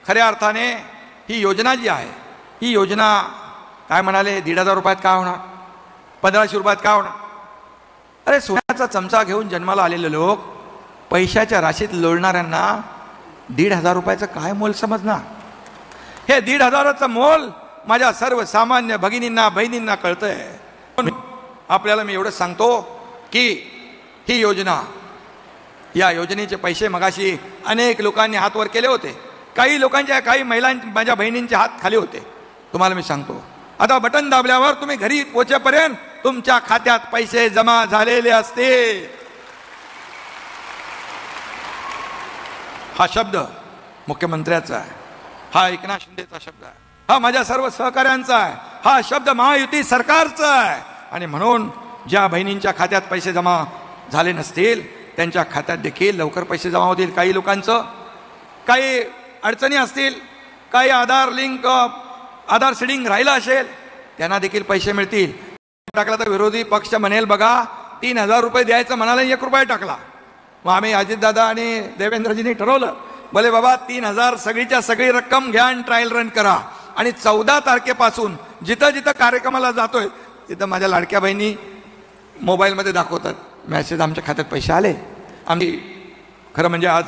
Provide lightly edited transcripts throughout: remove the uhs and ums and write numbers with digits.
खऱ्या अर्थाने ही योजना जी आहे, ही योजना काय म्हणाले 1,500 रुपयात काय होणार, 1500 रुपयात काय होणार? अरे सोन्याचा चमचा घेऊन जन्माला आलेले लोक पैशाच्या राशीत लोळणाऱ्यांना 1,500 रुपयाचं काय मोल समजणार? हे 1,500चं मोल माझ्या सर्वसामान्य भगिनींना बहिणींना कळतंय. आपल्याला मी एवढंच सांगतो की ही योजना, या योजनेचे पैसे मगाशी अनेक लोकांनी हात वर केले होते. काही लोकांच्या, काही महिलांच्या, माझ्या बहिणींचे हात खाली होते. तुम्हाला मी सांगतो, आता बटन दाबल्यावर तुम्ही घरी पोहोचेपर्यंत तुमच्या खात्यात पैसे जमा झालेले असते. हा शब्द मुख्यमंत्र्याचा आहे, हा एकनाथ शिंदेचा शब्द आहे, हा माझ्या सर्व सहकाऱ्यांचा आहे, हा शब्द महायुती सरकारचा आहे. आणि म्हणून ज्या बहिणींच्या खात्यात पैसे जमा झाले नसतील त्यांच्या खात्यात देखील लवकर पैसे जमा होतील. काही लोकांचं काही अडचणी असतील, काही आधार सीडिंग राहिलं असेल, त्यांना देखील पैसे मिळतील. टाकला तर विरोधी पक्ष म्हणेल बघा 3,000 रुपये द्यायचं म्हणाला, 1 रुपया टाकला. मग आम्ही अजितदादा आणि देवेंद्रजींनी ठरवलं, बोले बाबा 3,000 सगळीच्या सगळी रक्कम घ्या आणि ट्रायल रन करा. आणि 14 तारखेपासून जिथं जिथं कार्यक्रमाला जातोय तिथं माझ्या लाडक्या बहिणी मोबाईलमध्ये दाखवतात मॅसेज, आमच्या खात्यात पैसे आले. आम्ही खरं म्हणजे आज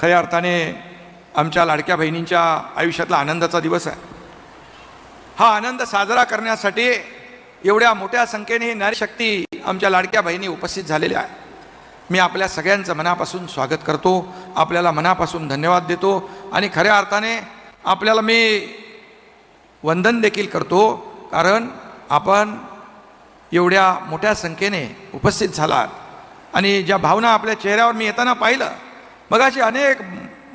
खऱ्या अर्थाने आमच्या लाडक्या बहिणींच्या आयुष्यातला आनंदाचा दिवस आहे. हा आनंद साजरा करण्यासाठी एवढ्या मोठ्या संख्येने नारी शक्ती आमच्या लाडक्या बहिणी उपस्थित झालेल्या आहेत. मी आपल्या सगळ्यांचं मनापासून स्वागत करतो, आपल्याला मनापासून धन्यवाद देतो. आणि खऱ्या अर्थाने आपल्याला मी वंदन देखील करतो, कारण आपण एवढ्या मोठ्या संख्येने उपस्थित झालात. आणि ज्या भावना आपल्या चेहऱ्यावर मी येताना पाहिलं, मग अशी अनेक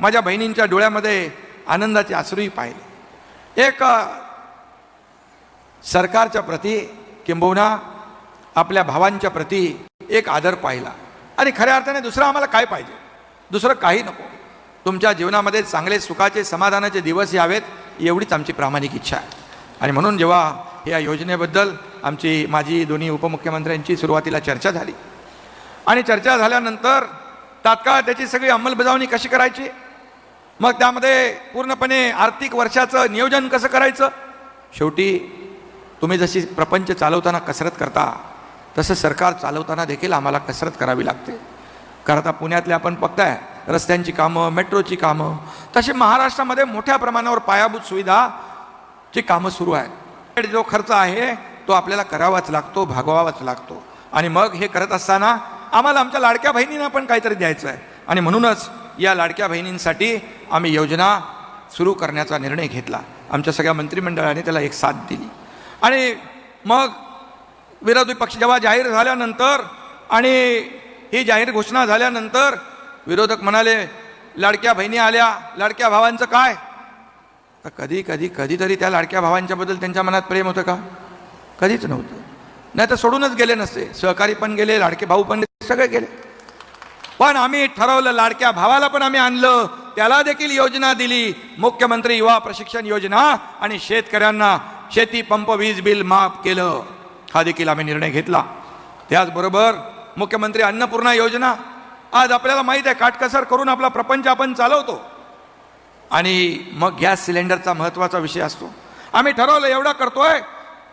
माझ्या बहिणींच्या डोळ्यामध्ये आनंदाचे अश्रूही पाहिले. एक सरकारच्या प्रती किंबहुना आपल्या भावांच्या प्रती एक आदर पाहिला. आणि खऱ्या अर्थाने दुसरं आम्हाला काय पाहिजे? दुसरं काही नको. तुमच्या जीवनामध्ये चांगले सुखाचे समाधानाचे दिवस यावेत एवढीच आमची प्रामाणिक इच्छा आहे. आणि म्हणून जेव्हा या योजनेबद्दल माझी दोन्ही उपमुख्यमंत्र्यांची सुरुवातीला चर्चा झाली आणि चर्चा झाल्यानंतर तात्काळ त्याची सगळी अंमलबजावणी कशी करायची, मग त्यामध्ये पूर्णपणे आर्थिक वर्षाचं नियोजन कसं करायचं. शेवटी तुम्ही जशी प्रपंच चालवताना कसरत करता तसं सरकार चालवताना देखील आम्हाला कसरत करावी लागते. कारण आता पुण्यातले आपण बघताय रस्त्यांची कामं, मेट्रोची कामं, तशी महाराष्ट्रामध्ये मोठ्या प्रमाणावर पायाभूत सुविधाची कामं सुरू आहेत. जो खर्च आहे तो आपल्याला करावाच लागतो, भागवावाच लागतो. आणि मग हे करत असताना आम्हाला आमच्या लाडक्या बहिणींना पण काहीतरी द्यायचं आहे. आणि म्हणूनच या लाडक्या बहिणींसाठी आम्ही योजना सुरू करण्याचा निर्णय घेतला. आमच्या सगळ्या मंत्रिमंडळाने त्याला एक साथ दिली. आणि मग विरोधी पक्ष जेव्हा जाहीर झाल्यानंतर आणि ही जाहीर घोषणा झाल्यानंतर विरोधक म्हणाले लाडक्या बहिणी आल्या, लाडक्या भावांचं काय? तर कधीतरी त्या लाडक्या भावांच्याबद्दल त्यांच्या मनात प्रेम होतं का? कधीच नव्हतं. नाही तर सोडूनच गेले नसते. सहकारी पण गेले, लाडके भाऊ पण गेले, सगळे गेले. पण आम्ही ठरवलं लाडक्या भावाला पण आम्ही आणलं, त्याला देखील योजना दिली, मुख्यमंत्री युवा प्रशिक्षण योजना. आणि शेतकऱ्यांना शेती पंप वीज बिल माफ केलं, हा देखील आम्ही निर्णय घेतला. त्याचबरोबर मुख्यमंत्री अन्नपूर्णा योजना, आज आपल्याला माहीत आहे काटकसर करून आपला प्रपंच आपण चालवतो. आणि मग गॅस सिलेंडरचा महत्त्वाचा विषय असतो. आम्ही ठरवलं एवढा करतोय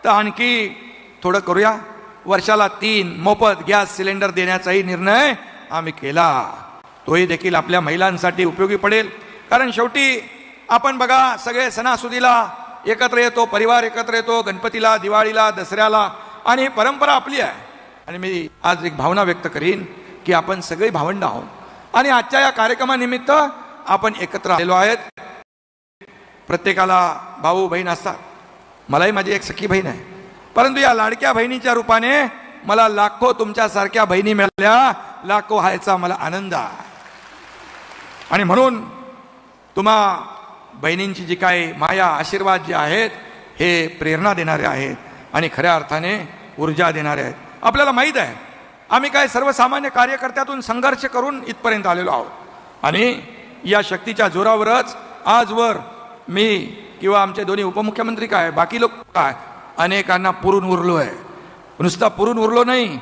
तर आणखी थोडं करूया, वर्षाला 3 मोफत गॅस सिलेंडर देण्याचाही निर्णय आम्ही केला. तोही देखील आपल्या महिलांसाठी उपयोगी पडेल. कारण शेवटी आपण बघा सगळे सणासुदीला एकत्र येतो, परिवार एकत्र येतो, गणपतीला, दिवाळीला, दसऱ्याला, आणि परंपरा आपली आहे. आणि मी आज एक भावना व्यक्त करीन की आपण सगळे भावंड आहोत आणि आजच्या या कार्यक्रमानिमित्त आपण एकत्र आलेलो आहेत. प्रत्येकाला भाऊ बहीण असतात. मलाही माझी एक सखी बहीण आहे, परंतु या लाडक्या बहिणीच्या रूपाने मला लाखो तुमच्यासारख्या बहिणी मिळाल्या, लाखो व्हायचा मला आनंद आहे. आणि म्हणून तुम्हा बहिणींची जी काही माया, आशीर्वाद जे आहेत हे प्रेरणा देणारे आहेत आणि खऱ्या अर्थाने ऊर्जा देणारे आहेत. आपल्याला माहीत आहे आम्ही काय सर्वसामान्य कार्यकर्त्यातून संघर्ष करून इथपर्यंत आलेलो आहोत. आणि या शक्तीच्या जोरावरच आजवर मी किंवा आमचे दोन्ही उपमुख्यमंत्री काय, बाकी लोक काय, अनेकांना पुरून उरलो आहे. नुसता पुरून उरलो नाही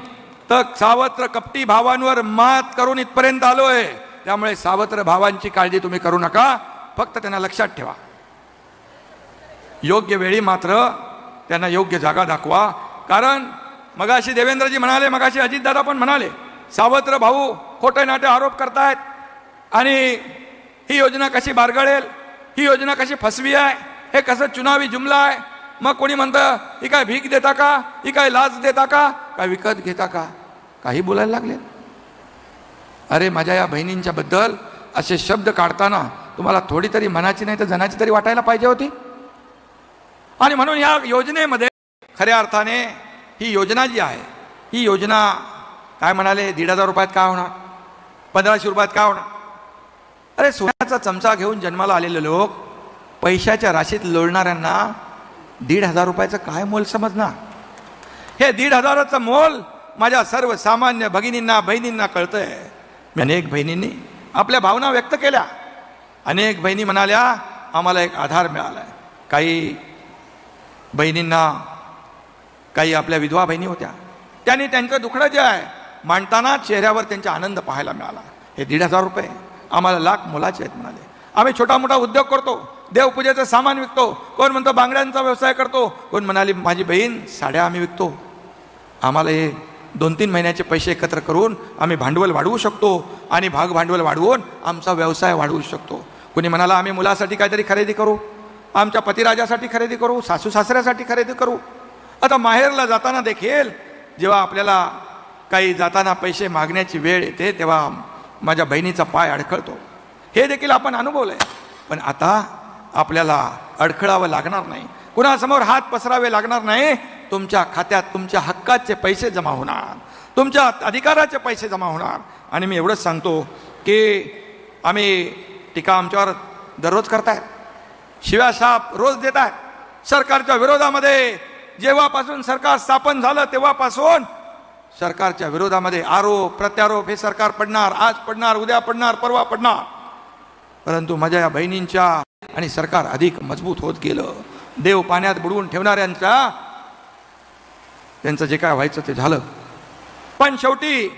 तर सावत्र कपटी भावांवर मात करून इथपर्यंत आलोय. त्यामुळे सावत्र भावांची काळजी तुम्ही करू नका. फक्त त्यांना लक्षात ठेवा, योग्य वेळी मात्र त्यांना योग्य जागा दाखवा. कारण मगाशी देवेंद्रजी म्हणाले, मगाशी अजितदादा पण म्हणाले, सावत्र भाऊ खोटे नाटे आरोप करतायत आणि ही योजना कशी बारगळेल, ही योजना कशी फसवी आहे, हे कसं चुनावी जुमला आहे. मग कोणी म्हणतं ही काय भीक देता का, ही काय लाच देता का, काय विकत घेता का, काही बोलायला लागले. अरे माझ्या या बहिणींच्या बद्दल असे शब्द काढताना तुम्हाला थोडी तरी मनाची नाही तर जनाची तरी वाटायला पाहिजे होती. आणि म्हणून या योजनेमध्ये खऱ्या अर्थाने ही योजना जी आहे, ही योजना काय म्हणाले 1,500 रुपयात काय होणार, 1500 रुपयात काय होणार. अरे सोन्याचा चमचा घेऊन जन्माला आलेले लोक पैशाच्या राशीत लोळणाऱ्यांना 1,500 रुपयाचं काय मोल समजणार. हे 1,500चं मोल माझ्या सर्वसामान्य भगिनींना बहिणींना कळतंय. अनेक बहिणींनी आपल्या भावना व्यक्त केल्या. अनेक बहिणी म्हणाल्या आम्हाला एक आधार मिळालाय. काही बहिणींना, काही आपल्या विधवा बहिणी होत्या, त्यांनी त्यांचं दुखणं जे आहे मांडताना चेहऱ्यावर त्यांचा आनंद पाहायला मिळाला. हे 1,500 रुपये आम्हाला लाख मोलाचे आहेत म्हणाले. आम्ही छोटा मोठा उद्योग करतो, देवपूजेचं सामान विकतो, कोण म्हणतो बांगड्यांचा व्यवसाय करतो, कोण म्हणाली माझी बहीण साड्या आम्ही विकतो. आम्हाला हे 2-3 महिन्याचे पैसे एकत्र करून आम्ही भांडवल वाढवू शकतो आणि भाग भांडवल वाढवून आमचा व्यवसाय वाढवू शकतो. कोणी म्हणाला आम्ही मुलासाठी काहीतरी खरेदी करू, आमच्या पतिराजासाठी खरेदी करू, सासू सासऱ्यासाठी खरेदी करू. आता माहेरला जाताना देखील जेव्हा आपल्याला काही जाताना पैसे मागण्याची वेळ येते तेव्हा माझ्या बहिणीचा पाय अडखळतो. हे देखील आपण अनुभवलंय. पण आता आपल्याला अडखळावं लागणार नाही, कुणासमोर हात पसरावे लागणार नाही. तुमच्या खात्यात तुमच्या हक्काचे पैसे जमा होणार, तुमच्या अधिकाराचे पैसे जमा होणार. आणि मी एवढंच सांगतो की आम्ही टीका आमच्यावर दररोज करतायत, शिव्या शाप रोज देत आहेत. सरकारच्या विरोधामध्ये जेव्हापासून सरकार स्थापन झालं तेव्हापासून सरकारच्या विरोधामध्ये आरोप प्रत्यारोप हे सरकार पडणार, आज पडणार, उद्या पडणार, परवा पडणार. परंतु माझ्या या बहिणींच्या आणि सरकार अधिक मजबूत होत गेलं. देव पाण्यात बुडवून ठेवणाऱ्यांच्या त्यांचं जे काय व्हायचं ते झालं. पण शेवटी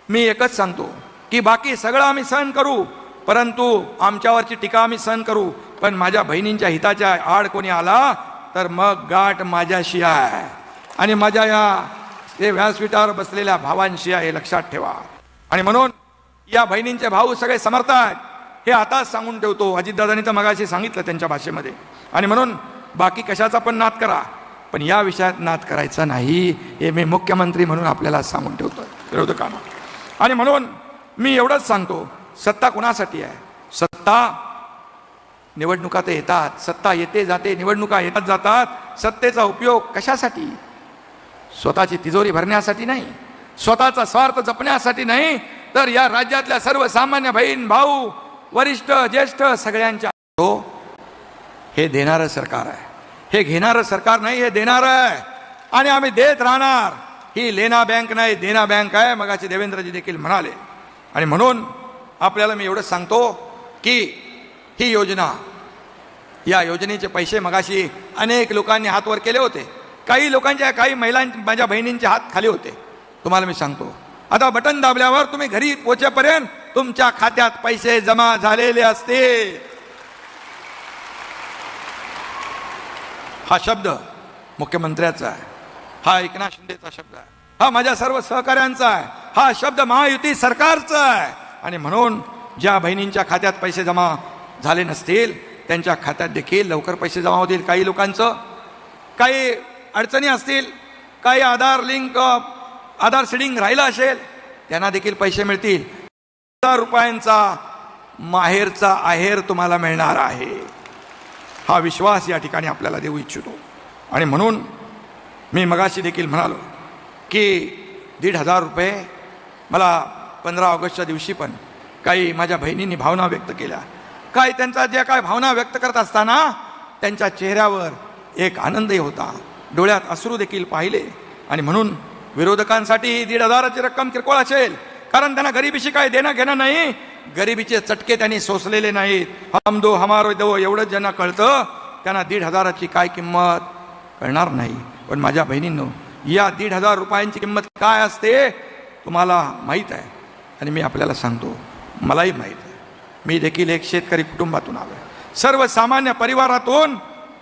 मी एकच सांगतो की बाकी सगळं आम्ही सहन करू, परंतु आमच्यावरची टीका आम्ही सहन करू, पण माझ्या बहिणींच्या हिताच्या आड कोणी आला तर मग गाठ माझ्याशी आहे आणि माझ्या या ते व्यासपीठावर बसलेल्या भावांशी आहे, हे लक्षात ठेवा. आणि म्हणून या बहिणींचे भाऊ सगळे समर्थ आहेत हे आताच सांगून ठेवतो. अजितदादांनी तर मगाशी सांगितलं त्यांच्या भाषेमध्ये. आणि म्हणून बाकी कशाचा पण नाद करा, पण या विषयात नाद करायचा नाही, हे मी मुख्यमंत्री म्हणून आपल्याला सांगून ठेवतो विरोधकांना. आणि म्हणून मी एवढंच सांगतो, सत्ता कुणासाठी आहे? सत्ता निवडणुका ते येतात, सत्ता येते जाते, निवडणुका येतात जातात. सत्तेचा उपयोग कशासाठी? स्वतःची तिजोरी भरण्यासाठी नाही, स्वतःचा स्वार्थ जपण्यासाठी नाही, तर या राज्यातल्या सर्वसामान्य बहीण भाऊ वरिष्ठ ज्येष्ठ सगळ्यांच्या हे देणारं सरकार आहे. हे घेणारं सरकार नाही, हे देणारं आहे. आणि आम्ही देत राहणार. ही लेना बँक नाही, देना बँक आहे, मगाची देवेंद्रजी देखील म्हणाले. आणि म्हणून आपल्याला मी एवढंच सांगतो की ही योजना, या योजनेचे पैसे मगाशी अनेक लोकांनी हातवर केले होते. काही लोकांच्या, काही माझ्या बहिणींचे हात खाली होते. तुम्हाला मी सांगतो, आता बटन दाबल्यावर तुम्ही घरी पोहोचेपर्यंत तुमच्या खात्यात पैसे जमा झालेले असते. हा शब्द मुख्यमंत्र्याचा आहे, हा एकनाथ शिंदेचा शब्द आहे, हा माझ्या सर्व सहकाऱ्यांचा आहे, हा शब्द महायुती सरकारचा आहे. आणि म्हणून ज्या बहिणींच्या खात्यात पैसे जमा झाले नसतील त्यांच्या खात्यात देखील लवकर पैसे जमा होतील. काही लोकांचं काही अडचणी असतील, काही आधार सीडिंग राहिला असेल, त्यांना देखील पैसे मिळतील. 1,000 रुपयांचा माहेरचा आहेर तुम्हाला मिळणार आहे, हा विश्वास या ठिकाणी आपल्याला देऊ इच्छितो. आणि म्हणून मी मगाशी देखील म्हणालो की 1,500 रुपये मला 15 ऑगस्टच्या दिवशी पण काही माझ्या बहिणींनी भावना व्यक्त केल्या. काही त्यांचा जे काय भावना व्यक्त करत असताना त्यांच्या चेहऱ्यावर एक आनंदही होता, डोळ्यात अश्रू देखील पाहिले. आणि म्हणून विरोधकांसाठी 1,500ची रक्कम किरकोळ असेल, कारण त्यांना गरिबीशी काय देणं घेणं नाही, गरिबीचे चटके त्यांनी सोसलेले नाहीत. हम दो हमारो दो एवढंच ज्यांना कळतं त्यांना 1,500ची काय किंमत कळणार नाही. पण माझ्या बहिणींनो, या 1,500 रुपयांची किंमत काय असते तुम्हाला माहीत आहे. आणि मी आपल्याला सांगतो, मलाही माहीत आहे. मी देखील एक शेतकरी कुटुंबातून आलो आहे, सर्वसामान्य परिवारातून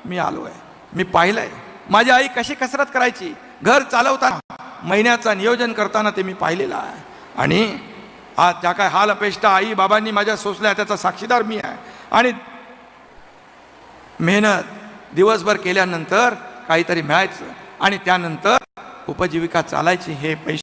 मी आलो आहे. मी पाहिलंय माझी आई कशी कसरत करायची, घर चालवताना, महिन्याचं नियोजन करताना ते मी पाहिलेलं आहे. आणि आज त्या काय हाल अपेष्टा आई बाबांनी माझ्या सोसल्या त्याचा साक्षीदार मी आहे. आणि मेहनत दिवसभर केल्यानंतर काहीतरी मिळायचं आणि त्यानंतर उपजीविका चालायची. हे पैसे